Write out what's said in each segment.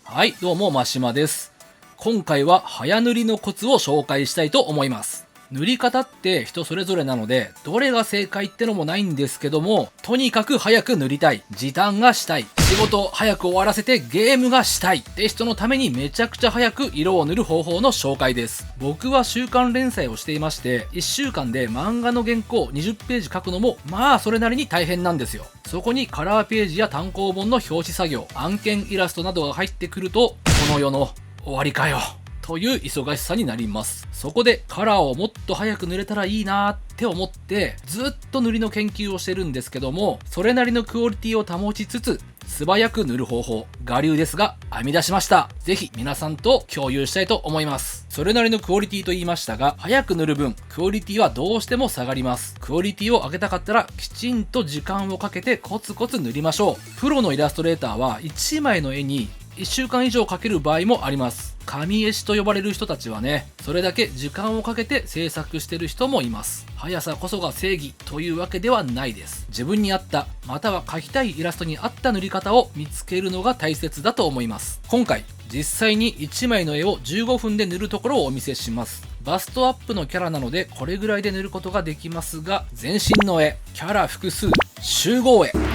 はい、どうもマシマです。今回は早塗りのコツを紹介したいと思います。塗り方って人それぞれなので、どれが正解ってのもないんですけども、とにかく早く塗りたい、時短がしたい、仕事を早く終わらせてゲームがしたいって人のためにめちゃくちゃ早く色を塗る方法の紹介です。僕は週刊連載をしていまして、1週間で漫画の原稿20ページ書くのもまあそれなりに大変なんですよ。そこにカラーページや単行本の表紙作業、案件イラストなどが入ってくると、この世の終わりかよという忙しさになります。そこでカラーをもっと早く塗れたらいいなーって思ってずっと塗りの研究をしてるんですけども、それなりのクオリティを保ちつつ素早く塗る方法、我流ですが編み出しました。ぜひ皆さんと共有したいと思います。それなりのクオリティと言いましたが、早く塗る分クオリティはどうしても下がります。クオリティを上げたかったらきちんと時間をかけてコツコツ塗りましょう。プロのイラストレーターは1枚の絵に1週間以上かける場合もあります。紙絵師と呼ばれる人たちはね、それだけ時間をかけて制作してる人もいます。速さこそが正義というわけではないです。自分に合った、または描きたいイラストに合った塗り方を見つけるのが大切だと思います。今回、実際に1枚の絵を15分で塗るところをお見せします。バストアップのキャラなのでこれぐらいで塗ることができますが、全身の絵、キャラ複数、集合絵となる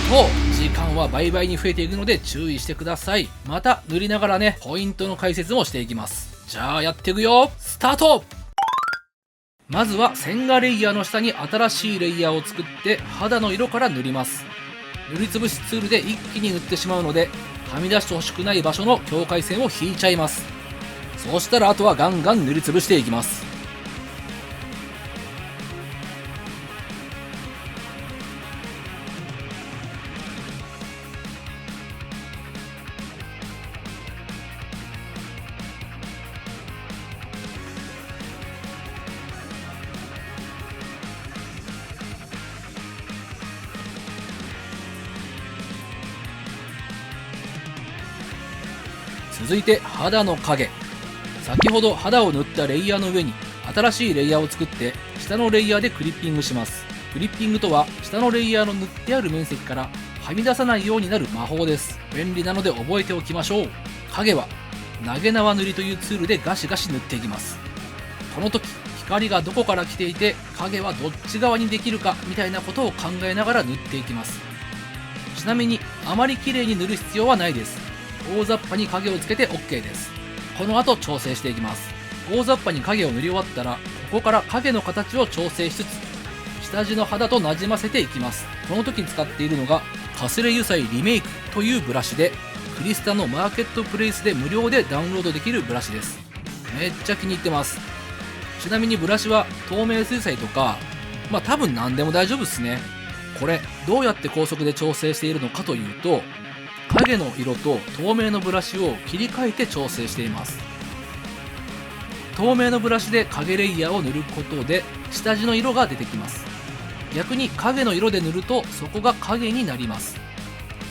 と時間は倍々に増えていくので注意してください。また塗りながらね、ポイントの解説もしていきます。じゃあやっていくよ、スタート。まずは線画レイヤーの下に新しいレイヤーを作って肌の色から塗ります。塗りつぶしツールで一気に塗ってしまうので、はみ出してほしくない場所の境界線を引いちゃいます。そうしたらあとはガンガン塗りつぶしていきます。続いて肌の影。先ほど肌を塗ったレイヤーの上に新しいレイヤーを作って下のレイヤーでクリッピングします。クリッピングとは下のレイヤーの塗ってある面積からはみ出さないようになる魔法です。便利なので覚えておきましょう。影は投げ縄塗りというツールでガシガシ塗っていきます。この時光がどこから来ていて影はどっち側にできるかみたいなことを考えながら塗っていきます。ちなみにあまり綺麗に塗る必要はないです。大雑把に影をつけて OK です。この後調整していきます。大雑把に影を塗り終わったら、ここから影の形を調整しつつ下地の肌となじませていきます。この時使っているのがカスレ油彩リメイクというブラシで、クリスタのマーケットプレイスで無料でダウンロードできるブラシです。めっちゃ気に入ってます。ちなみにブラシは透明水彩とか多分何でも大丈夫ですね。これどうやって高速で調整しているのかというと、影の色と透明のブラシを切り替えて調整しています。透明のブラシで影レイヤーを塗ることで下地の色が出てきます。逆に影の色で塗るとそこが影になります。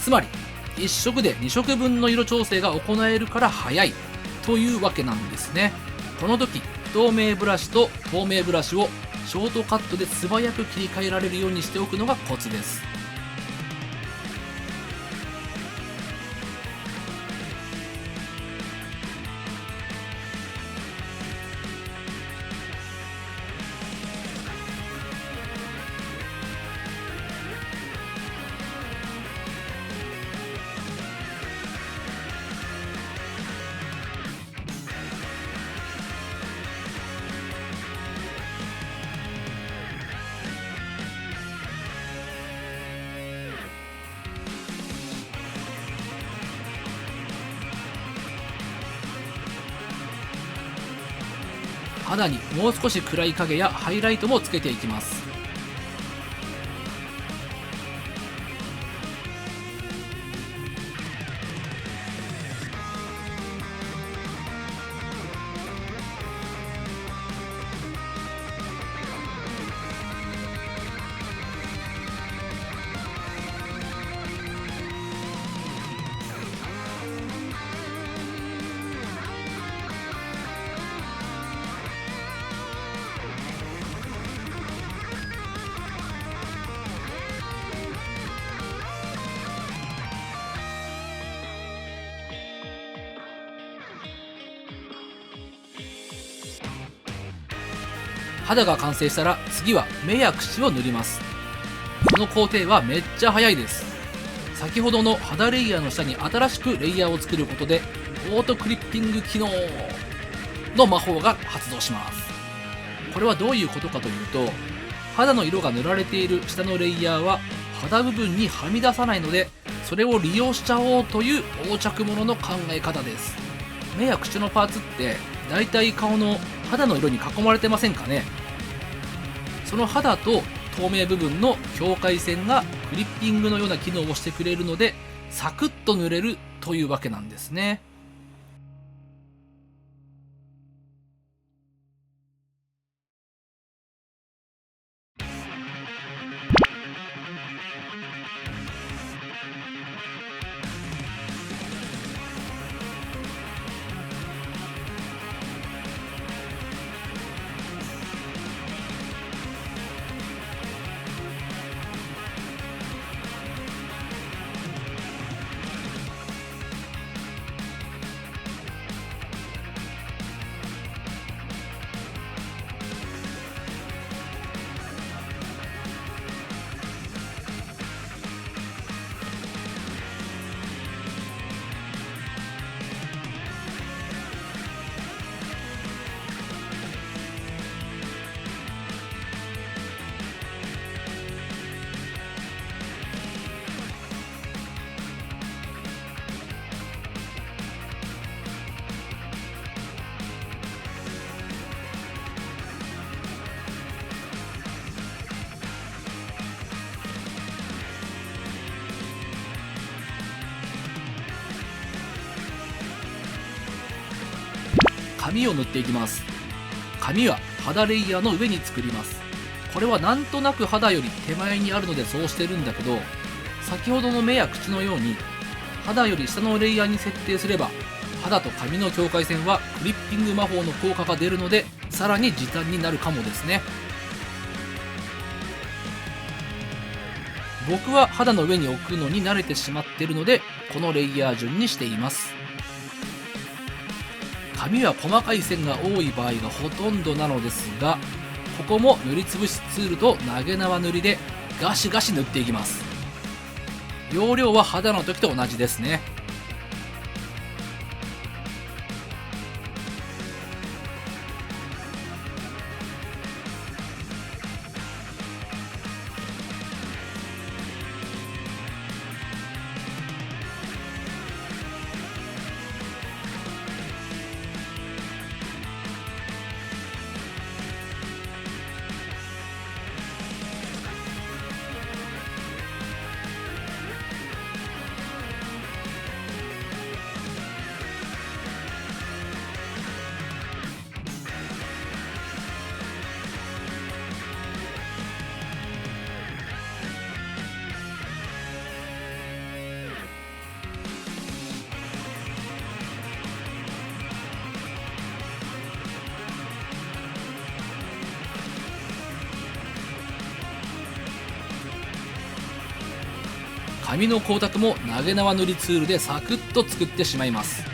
つまり1色で2色分の色調整が行えるから早いというわけなんですね。この時不透明ブラシと透明ブラシをショートカットで素早く切り替えられるようにしておくのがコツです。肌にもう少し暗い影やハイライトもつけていきます。肌が完成したら次は目や口を塗ります。この工程はめっちゃ早いです。先ほどの肌レイヤーの下に新しくレイヤーを作ることでオートクリッピング機能の魔法が発動します。これはどういうことかというと、肌の色が塗られている下のレイヤーは肌部分にはみ出さないので、それを利用しちゃおうという横着物の考え方です。目や口のパーツってだいたい顔の肌の色に囲まれてませんかね。その肌と透明部分の境界線がクリッピングのような機能をしてくれるので、サクッと塗れるというわけなんですね。紙を塗っていきます。紙は肌レイヤーの上に作ります。これはなんとなく肌より手前にあるのでそうしてるんだけど、先ほどの目や口のように肌より下のレイヤーに設定すれば、肌と紙の境界線はクリッピング魔法の効果が出るので、さらに時短になるかもですね。僕は肌の上に置くのに慣れてしまっているので、このレイヤー順にしています。紙は細かい線が多い場合がほとんどなのですが、ここも塗りつぶしツールと投げ縄塗りでガシガシ塗っていきます。要領は肌の時と同じですね。紙の光沢も投げ縄塗りツールでサクッと作ってしまいます。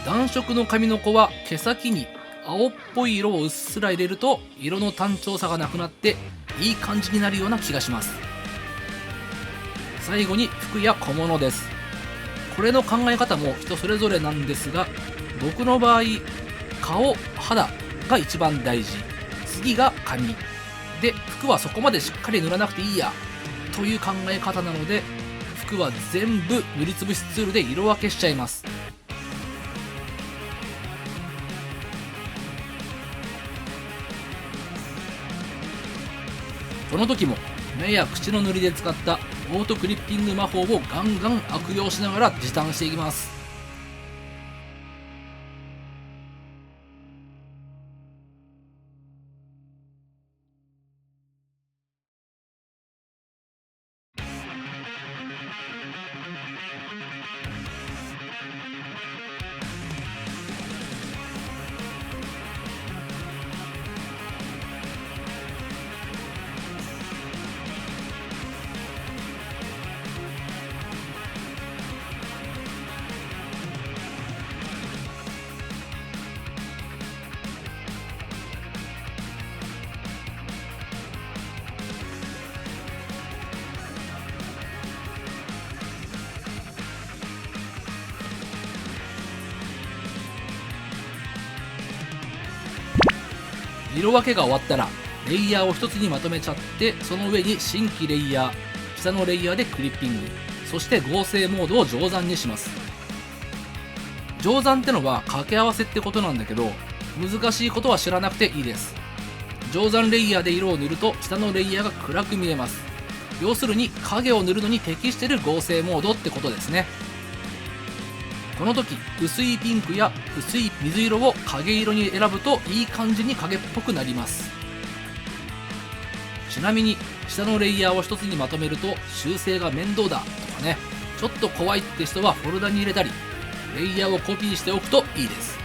暖色の紙の子は毛先に青っぽい色をうっすら入れると色の単調さがなくなっていい感じになるような気がします。最後に服や小物です。これの考え方も人それぞれなんですが、僕の場合顔肌が一番大事、次が髪で、服はそこまでしっかり塗らなくていいやという考え方なので、服は全部塗りつぶしツールで色分けしちゃいます。この時も目や口の塗りで使ったオートクリッピング魔法をガンガン悪用しながら時短していきます。色分けが終わったらレイヤーを一つにまとめちゃって、その上に新規レイヤー、下のレイヤーでクリッピング、そして合成モードを定山にします。定山ってのは掛け合わせってことなんだけど、難しいことは知らなくていいです。定山レイヤーで色を塗ると下のレイヤーが暗く見えます。要するに影を塗るのに適している合成モードってことですね。この時薄いピンクや薄い水色を影色に選ぶといい感じに影っぽくなります。ちなみに下のレイヤーを一つにまとめると修正が面倒だとかね、ちょっと怖いって人はフォルダに入れたり、レイヤーをコピーしておくといいです。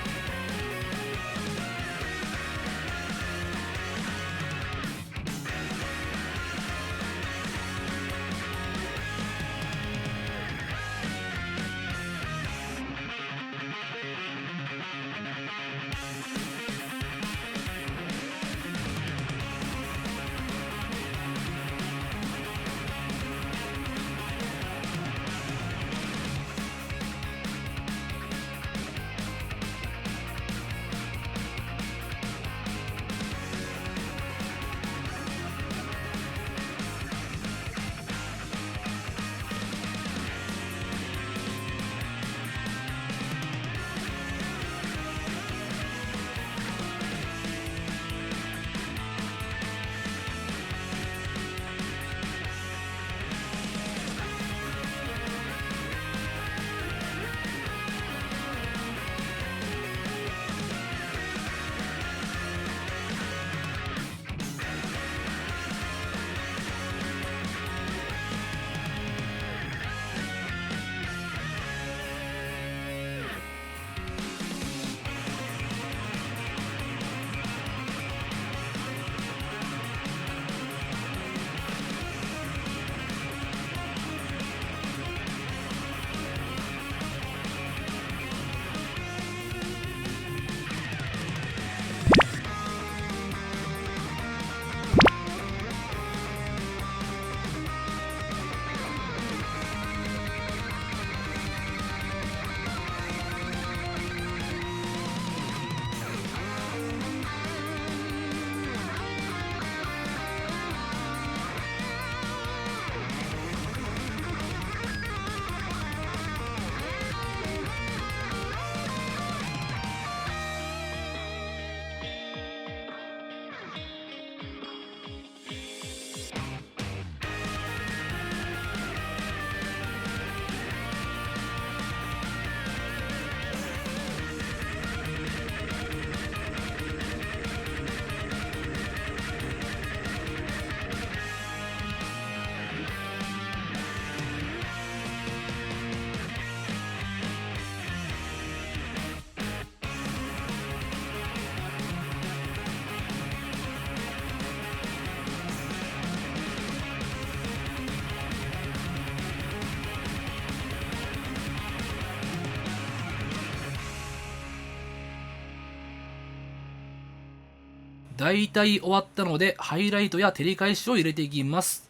だいたい終わったのでハイライトや照り返しを入れていきます。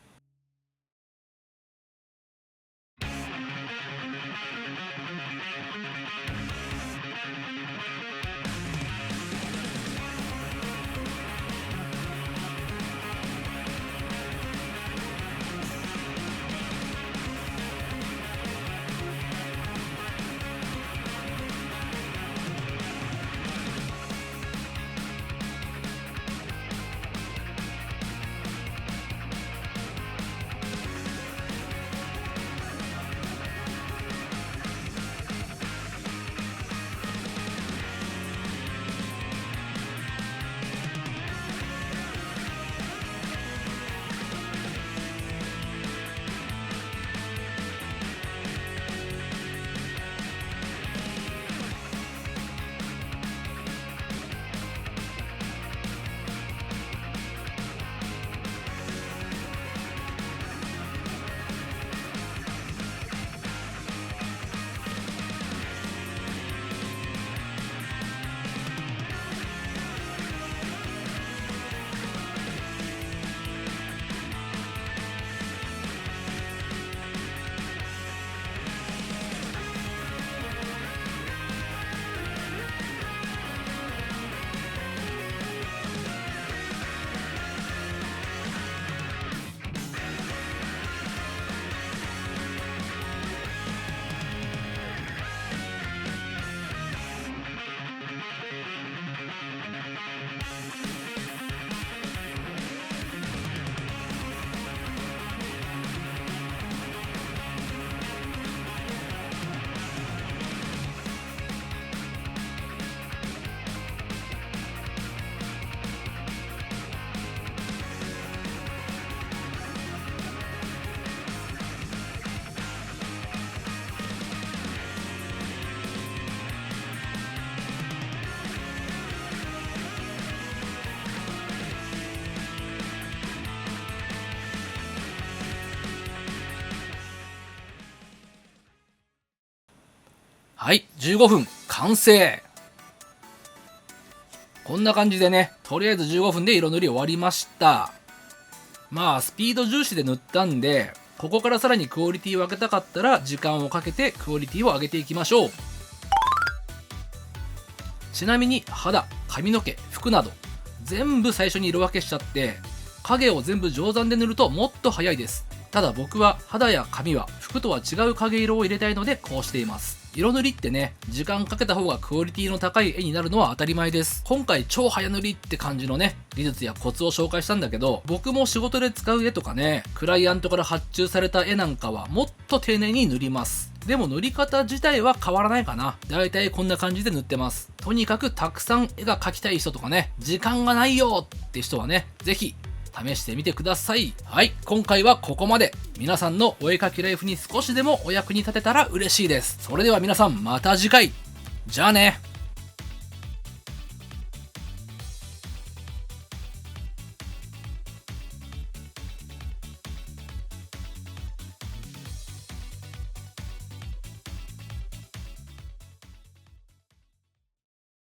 はい、15分完成。こんな感じでね、とりあえず15分で色塗り終わりました。まあスピード重視で塗ったんで、ここからさらにクオリティを上げたかったら時間をかけてクオリティを上げていきましょう。ちなみに肌、髪の毛、服など全部最初に色分けしちゃって、影を全部定山で塗るともっと早いです。ただ僕は肌や髪は服とは違う影色を入れたいのでこうしています。色塗りってね、時間かけた方がクオリティの高い絵になるのは当たり前です。今回超早塗りって感じのね、技術やコツを紹介したんだけど、僕も仕事で使う絵とかね、クライアントから発注された絵なんかはもっと丁寧に塗ります。でも塗り方自体は変わらないかな。だいたいこんな感じで塗ってます。とにかくたくさん絵が描きたい人とかね、時間がないよって人はね、ぜひ試してみてください。はい、今回はここまで。皆さんのお絵描きライフに少しでもお役に立てたら嬉しいです。それでは皆さんまた次回。じゃあね。